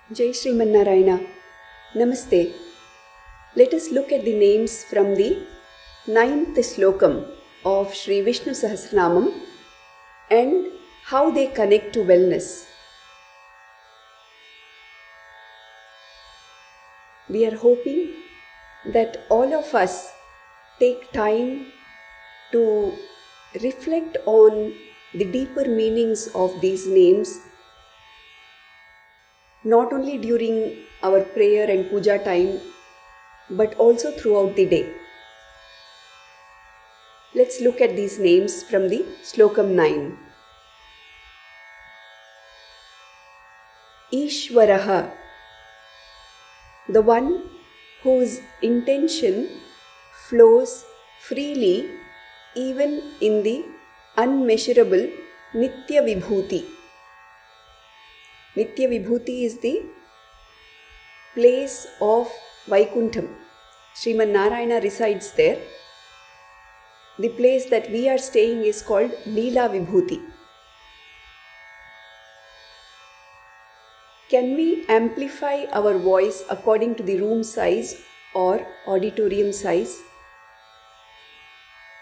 Jai Sriman Narayana. Namaste. Let us look at the names from the 9th slokam of Sri Vishnu Sahasranamam and how they connect to wellness. We are hoping that all of us take time to reflect on the deeper meanings of these names, not only during our prayer and puja time, but also throughout the day. Let's look at these names from the Slokam 9. Ishvaraha, the one whose intention flows freely even in the unmeasurable Nitya Vibhuti. Nitya Vibhuti is the place of Vaikuntham. Sriman Narayana resides there. The place that we are staying is called Leela Vibhuti. Can we amplify our voice according to the room size or auditorium size?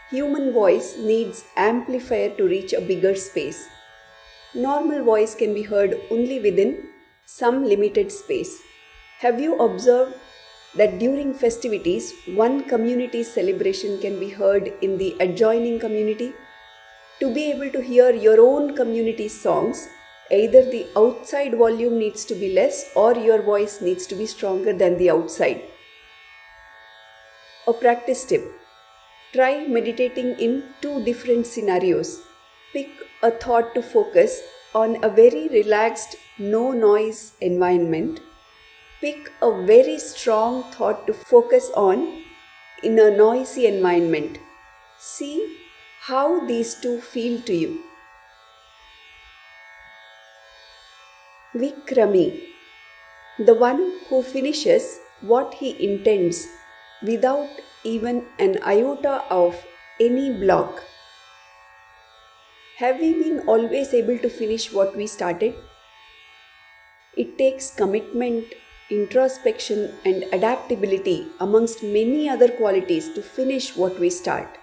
Human voice needs amplifier to reach a bigger space. Normal voice can be heard only within some limited space. Have you observed that during festivities, one community's celebration can be heard in the adjoining community? To be able to hear your own community's songs, either the outside volume needs to be less or your voice needs to be stronger than the outside. A practice tip. Try meditating in two different scenarios. Pick a thought to focus on a very relaxed, no noise environment. Pick a very strong thought to focus on in a noisy environment. See how these two feel to you. Vikrami, the one who finishes what he intends without even an iota of any block. Have we been always able to finish what we started? It takes commitment, introspection, and adaptability amongst many other qualities to finish what we start.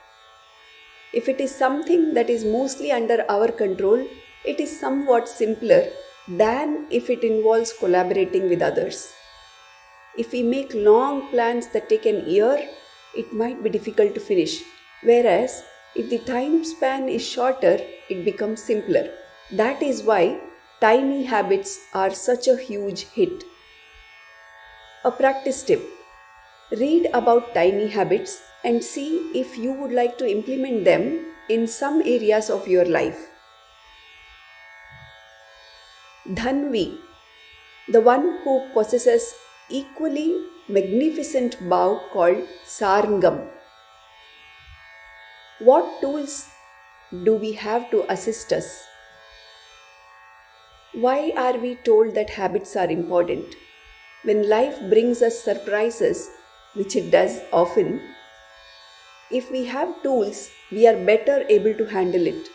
If it is something that is mostly under our control, it is somewhat simpler than if it involves collaborating with others. If we make long plans that take an year, it might be difficult to finish. Whereas, if the time span is shorter, it becomes simpler. That is why tiny habits are such a huge hit. A practice tip. Read about tiny habits and see if you would like to implement them in some areas of your life. Dhanvi, the one who possesses equally magnificent bow called Sarngam. What tools do we have to assist us? Why are we told that habits are important? When life brings us surprises, which it does often, if we have tools, we are better able to handle it.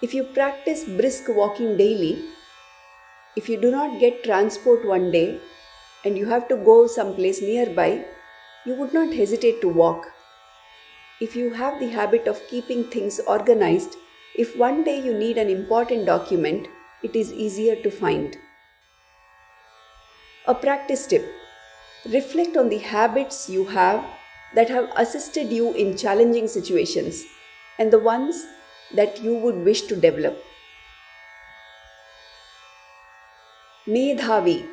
If you practice brisk walking daily, if you do not get transport one day and you have to go someplace nearby, you would not hesitate to walk. If you have the habit of keeping things organized, if one day you need an important document, it is easier to find. A practice tip. Reflect on the habits you have that have assisted you in challenging situations and the ones that you would wish to develop. Medhavi,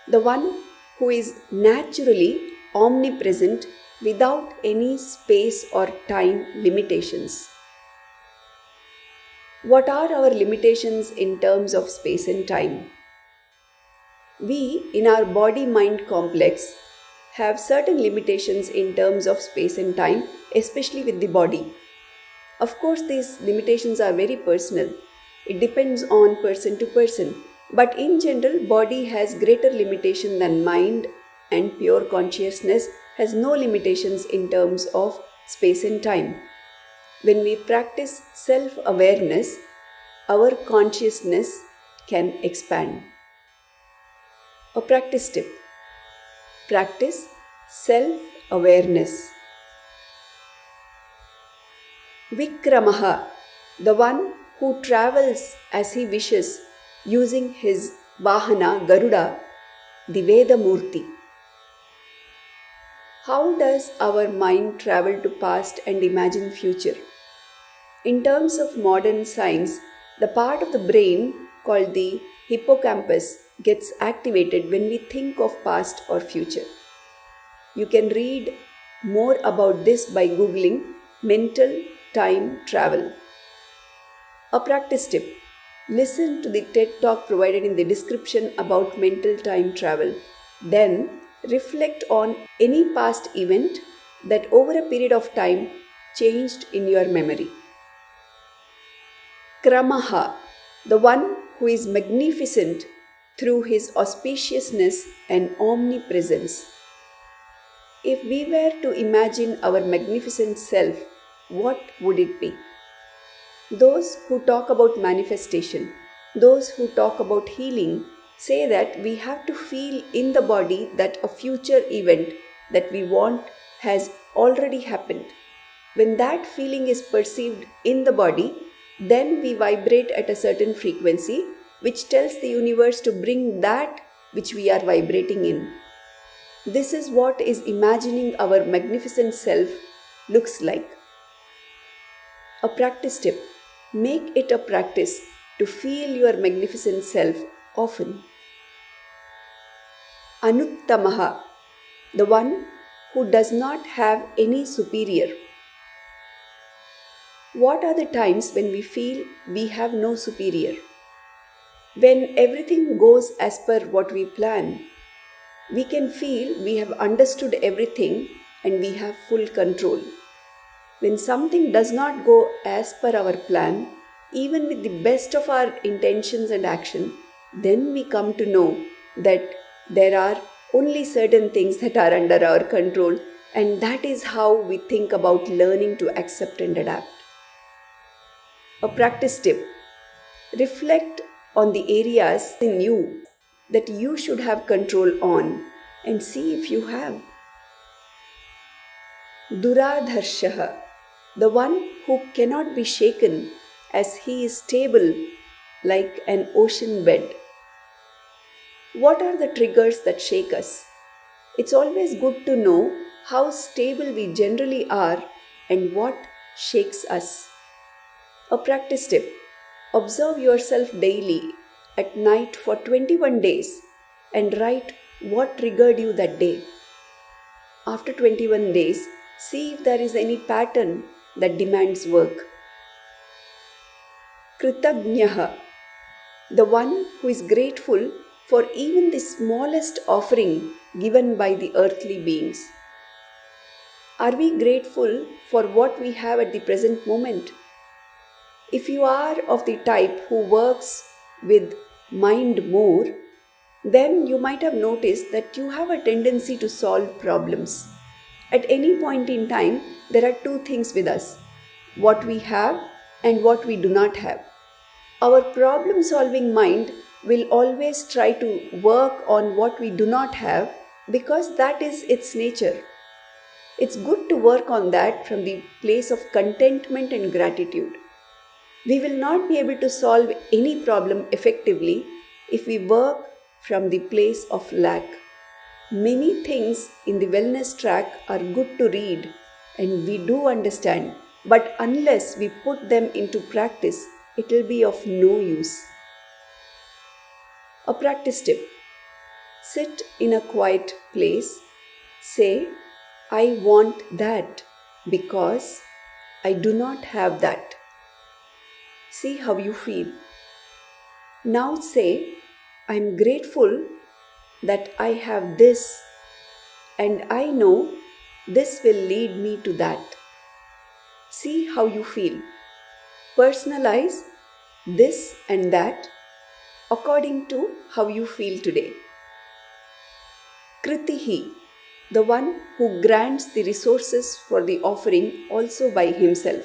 the one who is naturally omnipresent without any space or time limitations. What are our limitations in terms of space and time? We, in our body-mind complex, have certain limitations in terms of space and time, especially with the body. Of course, these limitations are very personal. It depends on person to person. But in general, body has greater limitation than mind, and pure consciousness has no limitations in terms of space and time. When we practice self-awareness, our consciousness can expand. A practice tip. Practice self-awareness. Vikramaha, the one who travels as he wishes using his Vahana Garuda, the Vedamurti. How does our mind travel to past and imagine future? In terms of modern science, the part of the brain called the hippocampus gets activated when we think of past or future. You can read more about this by googling mental time travel. A practice tip. Listen to the TED Talk provided in the description about mental time travel. Then reflect on any past event that over a period of time changed in your memory. Kramaha, the one who is magnificent through his auspiciousness and omnipresence. If we were to imagine our magnificent self, what would it be? Those who talk about manifestation, those who talk about healing, say that we have to feel in the body that a future event that we want has already happened. When that feeling is perceived in the body, then we vibrate at a certain frequency, which tells the universe to bring that which we are vibrating in. This is what is imagining our magnificent self looks like. A practice tip. Make it a practice to feel your magnificent self often. Anuttamaha, the one who does not have any superior. What are the times when we feel we have no superior? When everything goes as per what we plan, we can feel we have understood everything and we have full control. When something does not go as per our plan, even with the best of our intentions and action, then we come to know that there are only certain things that are under our control, and that is how we think about learning to accept and adapt. A practice tip. Reflect on the areas in you that you should have control on and see if you have. Duradharshaha, the one who cannot be shaken as he is stable like an ocean bed. What are the triggers that shake us? It's always good to know how stable we generally are and what shakes us. A practice tip. Observe yourself daily at night for 21 days and write what triggered you that day. After 21 days, see if there is any pattern that demands work. Kritagnaha, the one who is grateful for even the smallest offering given by the earthly beings. Are we grateful for what we have at the present moment? If you are of the type who works with mind more, then you might have noticed that you have a tendency to solve problems. At any point in time, there are two things with us: what we have and what we do not have. Our problem-solving mind will always try to work on what we do not have because that is its nature. It's good to work on that from the place of contentment and gratitude. We will not be able to solve any problem effectively if we work from the place of lack. Many things in the wellness track are good to read and we do understand, but unless we put them into practice, it will be of no use. A practice tip. Sit in a quiet place. Say, I want that because I do not have that. See how you feel. Now say, I am grateful that I have this and I know this will lead me to that. See how you feel. Personalize this and that according to how you feel today. Kritihi, the one who grants the resources for the offering also by himself.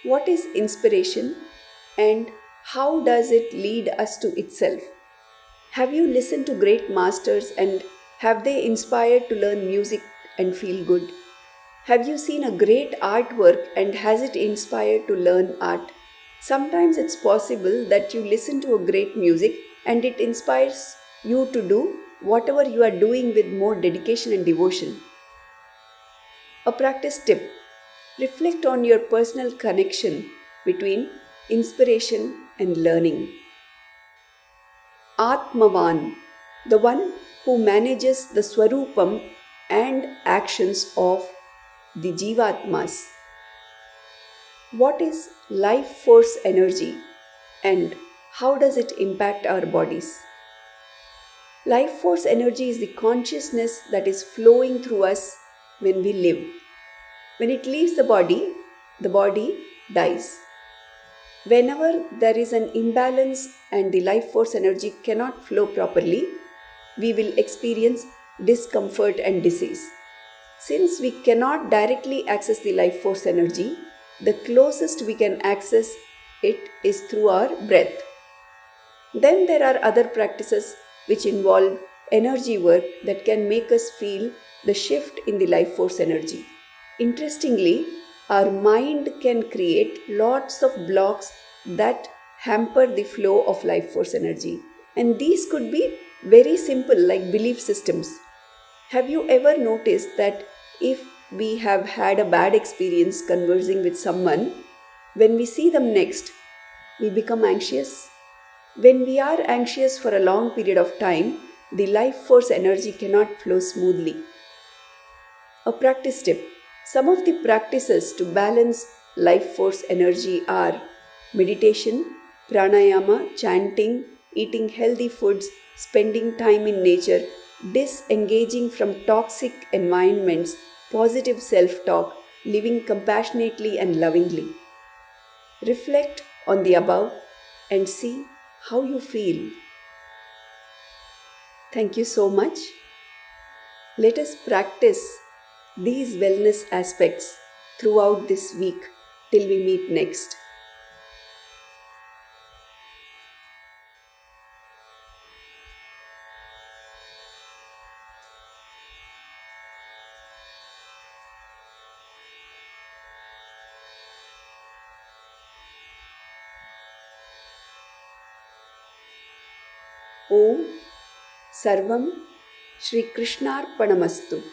What is inspiration and how does it lead us to itself? Have you listened to great masters and have they inspired to learn music and feel good? Have you seen a great artwork and has it inspired to learn art? Sometimes it's possible that you listen to a great music and it inspires you to do whatever you are doing with more dedication and devotion. A practice tip: reflect on your personal connection between inspiration and learning. Atmavan, the one who manages the Swarupam and actions of the Jivatmas. What is life force energy and how does it impact our bodies? Life force energy is the consciousness that is flowing through us when we live. When it leaves the body dies. Whenever there is an imbalance and the life force energy cannot flow properly, we will experience discomfort and disease. Since we cannot directly access the life force energy, the closest we can access it is through our breath. Then there are other practices which involve energy work that can make us feel the shift in the life force energy. Interestingly, our mind can create lots of blocks that hamper the flow of life force energy. And these could be very simple, like belief systems. Have you ever noticed that if we have had a bad experience conversing with someone, when we see them next, we become anxious? When we are anxious for a long period of time, the life force energy cannot flow smoothly. A practice tip: some of the practices to balance life force energy are meditation, pranayama, chanting, eating healthy foods, spending time in nature, disengaging from toxic environments, positive self talk, living compassionately and lovingly. Reflect on the above and see how you feel. Thank you so much. Let us practice these wellness aspects throughout this week till we meet next. Om Sarvam Shri Krishnarpanamastu.